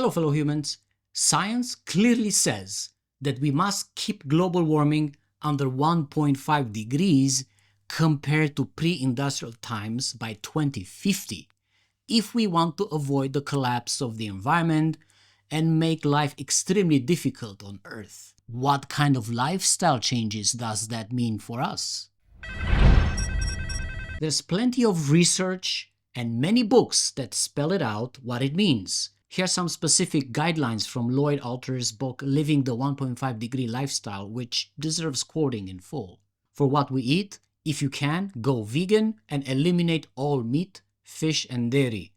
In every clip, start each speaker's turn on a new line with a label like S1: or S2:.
S1: Hello, fellow humans. Science clearly says that we must keep global warming under 1.5 degrees compared to pre-industrial times by 2050 if we want to avoid the collapse of the environment and make life extremely difficult on Earth. What kind of lifestyle changes does that mean for us? There's plenty of research and many books that spell it out what it means. Here are some specific guidelines from Lloyd Alter's book Living the 1.5 Degree Lifestyle, which deserves quoting in full. For what we eat, if you can, go vegan and eliminate all meat, fish, and dairy.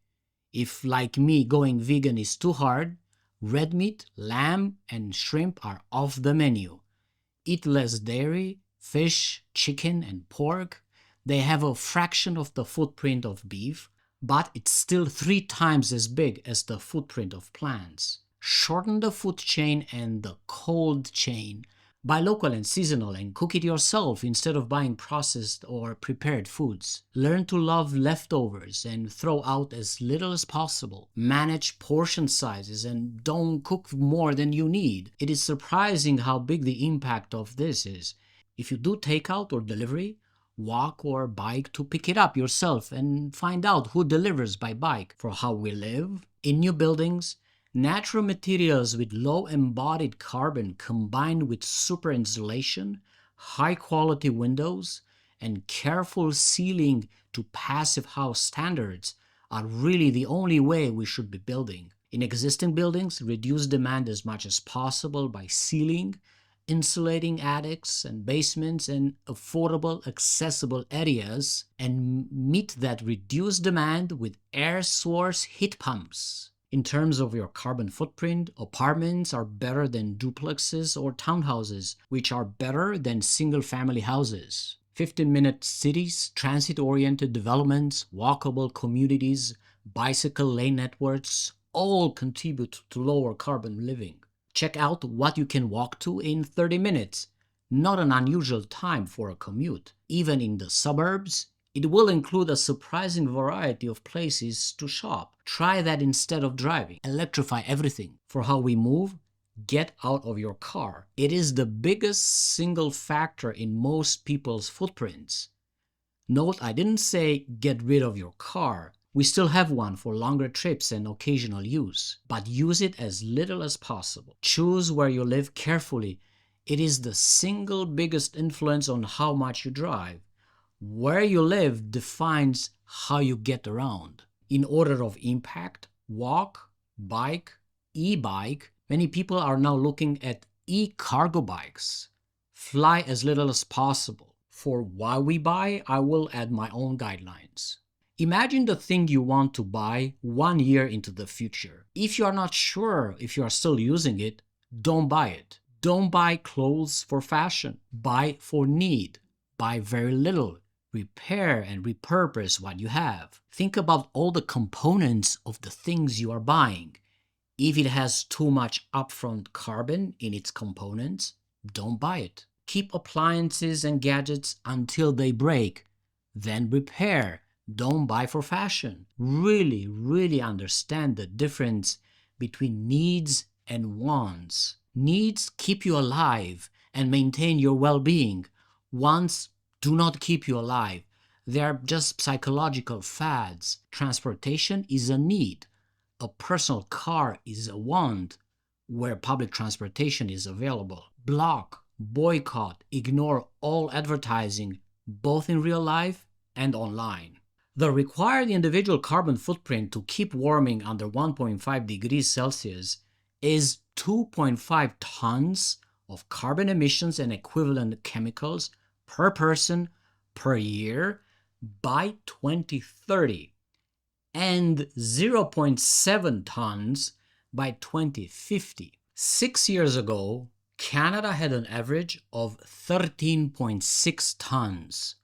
S1: If, like me, going vegan is too hard, red meat, lamb, and shrimp are off the menu. Eat less dairy, fish, chicken, and pork. They have a fraction of the footprint of beef, but it's still 3 times as big as the footprint of plants. Shorten the food chain and the cold chain. Buy local and seasonal and cook it yourself instead of buying processed or prepared foods. Learn to love leftovers and throw out as little as possible. Manage portion sizes and don't cook more than you need. It is surprising how big the impact of this is. If you do takeout or delivery, walk or bike to pick it up yourself and find out who delivers by bike. For how we live, in new buildings, natural materials with low embodied carbon combined with super insulation, high quality windows, and careful sealing to passive house standards are really the only way we should be building. In existing buildings, reduce demand as much as possible by sealing, insulating attics and basements and affordable, accessible areas, and meet that reduced demand with air source heat pumps. In terms of your carbon footprint, apartments are better than duplexes or townhouses, which are better than single-family houses. 15-minute cities, transit-oriented developments, walkable communities, bicycle lane networks all contribute to lower carbon living. Check out what you can walk to in 30 minutes. Not an unusual time for a commute. Even in the suburbs, it will include a surprising variety of places to shop. Try that instead of driving. Electrify everything. For how we move, get out of your car. It is the biggest single factor in most people's footprints. Note, I didn't say get rid of your car. We still have one for longer trips and occasional use, but use it as little as possible. Choose where you live carefully. It is the single biggest influence on how much you drive. Where you live defines how you get around. In order of impact, walk, bike, e-bike. Many people are now looking at e-cargo bikes. Fly as little as possible. For why we buy, I will add my own guidelines. Imagine the thing you want to buy 1 year into the future. If you are not sure if you are still using it, don't buy it. Don't buy clothes for fashion. Buy for need. Buy very little. Repair and repurpose what you have. Think about all the components of the things you are buying. If it has too much upfront carbon in its components, don't buy it. Keep appliances and gadgets until they break. Then repair. Don't buy for fashion. Really understand the difference between needs and wants. Needs keep you alive and maintain your well-being. Wants do not keep you alive. They are just psychological fads. Transportation is a need. A personal car is a want where public transportation is available. Block, boycott, ignore all advertising, both in real life and online. The required individual carbon footprint to keep warming under 1.5 degrees Celsius is 2.5 tons of carbon emissions and equivalent chemicals per person per year by 2030 and 0.7 tons by 2050. 6 years ago, Canada had an average of 13.6 tons.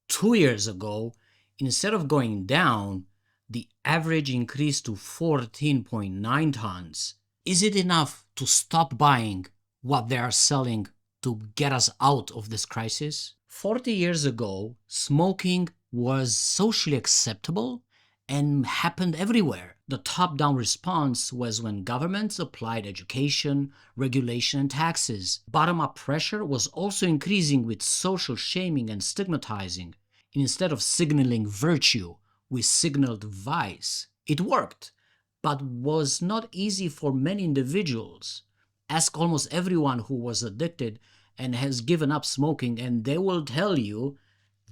S1: 2 years ago, instead of going down, the average increased to 14.9 tons. Is it enough to stop buying what they are selling to get us out of this crisis? 40 years ago, smoking was socially acceptable and happened everywhere. The top-down response was when governments applied education, regulation, and taxes. Bottom-up pressure was also increasing with social shaming and stigmatizing. Instead of signaling virtue, we signaled vice. It worked, but was not easy for many individuals. Ask almost everyone who was addicted and has given up smoking, and they will tell you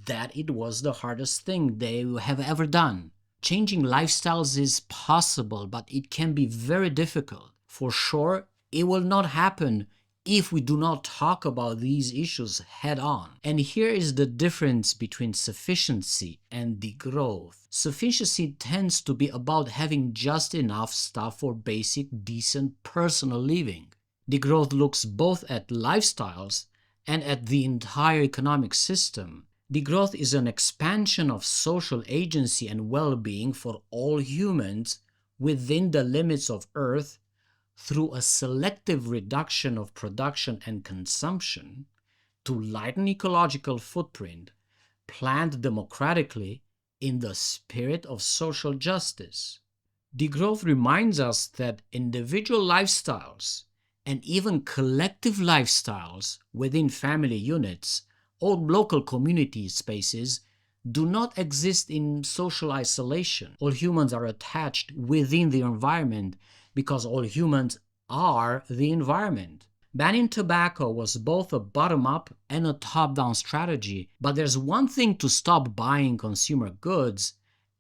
S1: that it was the hardest thing they have ever done. Changing lifestyles is possible, but it can be very difficult. For sure, it will not happen if we do not talk about these issues head on. And here is the difference between sufficiency and degrowth. Sufficiency tends to be about having just enough stuff for basic, decent, personal living. Degrowth looks both at lifestyles and at the entire economic system. Degrowth is an expansion of social agency and well-being for all humans within the limits of Earth through a selective reduction of production and consumption to lighten ecological footprint, planned democratically in the spirit of social justice. Degrowth reminds us that individual lifestyles and even collective lifestyles within family units or local community spaces do not exist in social isolation. All humans are attached within the environment because all humans are the environment. Banning tobacco was both a bottom-up and a top-down strategy, but there's one thing to stop buying consumer goods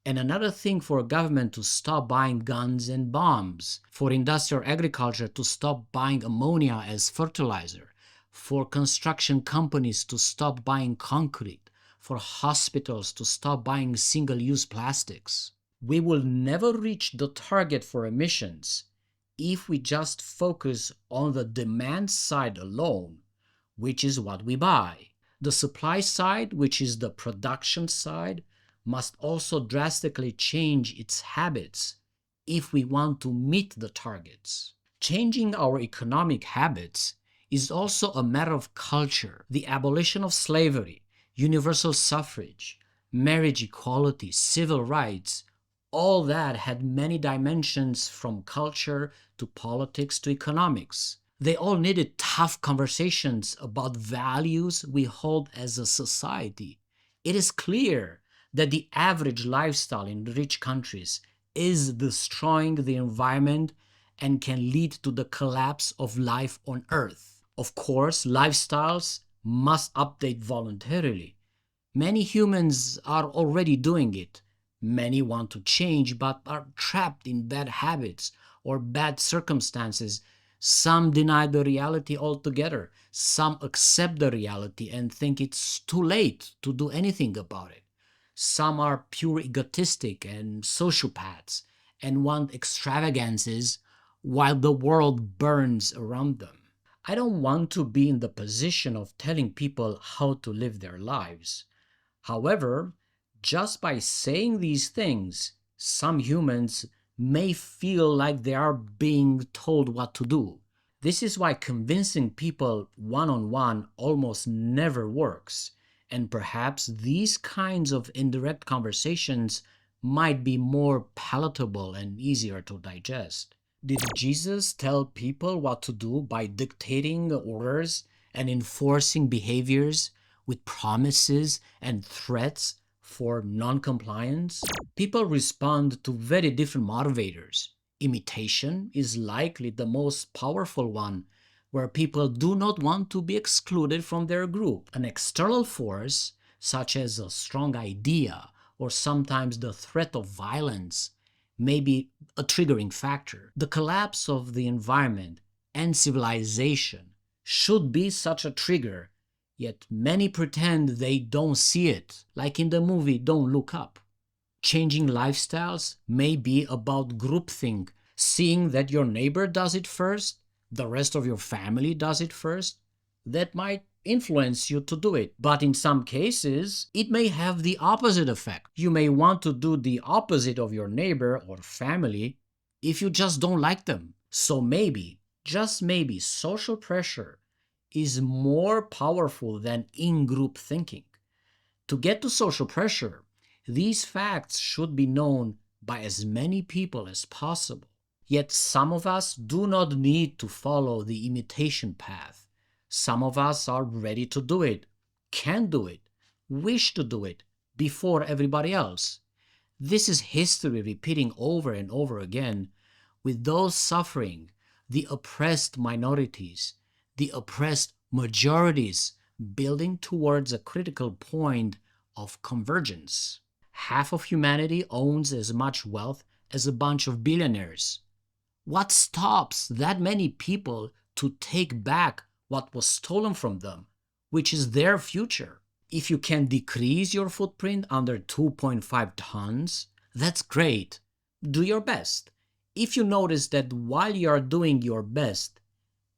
S1: and another thing for a government to stop buying guns and bombs, for industrial agriculture to stop buying ammonia as fertilizer, for construction companies to stop buying concrete, for hospitals to stop buying single-use plastics. We will never reach the target for emissions if we just focus on the demand side alone, which is what we buy. The supply side, which is the production side, must also drastically change its habits if we want to meet the targets. Changing our economic habits is also a matter of culture. The abolition of slavery, universal suffrage, marriage equality, civil rights, all that had many dimensions from culture to politics to economics. They all needed tough conversations about values we hold as a society. It is clear that the average lifestyle in rich countries is destroying the environment and can lead to the collapse of life on Earth. Of course, lifestyles must update voluntarily. Many humans are already doing it. Many want to change but are trapped in bad habits or bad circumstances. Some deny the reality altogether. Some accept the reality and think it's too late to do anything about it. Some are pure egotistic and sociopaths and want extravagances while the world burns around them. I don't want to be in the position of telling people how to live their lives. However, just by saying these things, some humans may feel like they are being told what to do. This is why convincing people one-on-one almost never works, and perhaps these kinds of indirect conversations might be more palatable and easier to digest. Did Jesus tell people what to do by dictating orders and enforcing behaviors with promises and threats for non-compliance? People respond to very different motivators. Imitation is likely the most powerful one, where people do not want to be excluded from their group. An external force, such as a strong idea or sometimes the threat of violence, may be a triggering factor. The collapse of the environment and civilization should be such a trigger, yet many pretend they don't see it, like in the movie Don't Look Up. Changing lifestyles may be about groupthink, seeing that your neighbor does it first, the rest of your family does it first. That might influence you to do it, but in some cases, it may have the opposite effect. You may want to do the opposite of your neighbor or family if you just don't like them. So maybe, just maybe, social pressure is more powerful than in-group thinking. To get to social pressure, these facts should be known by as many people as possible. Yet some of us do not need to follow the imitation path. Some of us are ready to do it, can do it, wish to do it before everybody else. This is history repeating over and over again, with those suffering, the oppressed minorities, the oppressed majorities, building towards a critical point of convergence. Half of humanity owns as much wealth as a bunch of billionaires. What stops that many people to take back what was stolen from them, which is their future? If you can decrease your footprint under 2.5 tons, that's great. Do your best. If you notice that while you are doing your best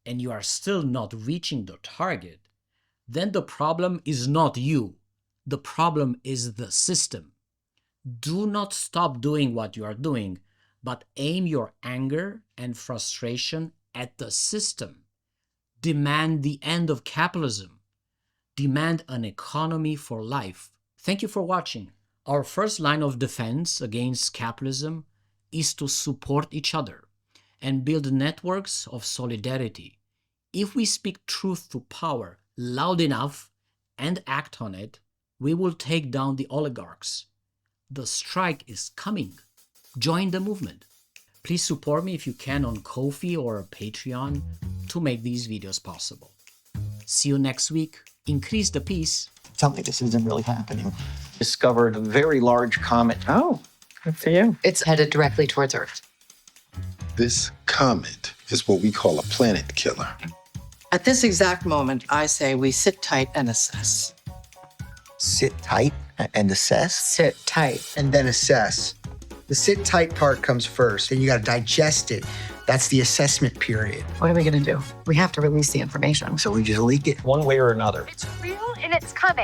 S1: and you are still not reaching the target, then the problem is not you. The problem is the system. Do not stop doing what you are doing, but aim your anger and frustration at the system. Demand the end of capitalism. Demand an economy for life. Thank you for watching. Our first line of defense against capitalism is to support each other and build networks of solidarity. If we speak truth to power loud enough and act on it, we will take down the oligarchs. The strike is coming. Join the movement. Please support me if you can on Ko-fi or Patreon to make these videos possible. See you next week. Increase the peace.
S2: Tell me this isn't really happening.
S3: Discovered a very large comet.
S4: Oh, good for you.
S5: It's headed directly towards Earth.
S6: This comet is what we call a planet killer.
S4: At this exact moment, I say we sit tight and assess.
S2: Sit tight and assess?
S5: Sit tight.
S7: and then assess. The sit tight part comes first, then you got to digest it. That's the assessment period.
S5: What are we going to do? We have to release the information.
S2: So we just leak it?
S3: One way or another.
S8: It's real and it's coming.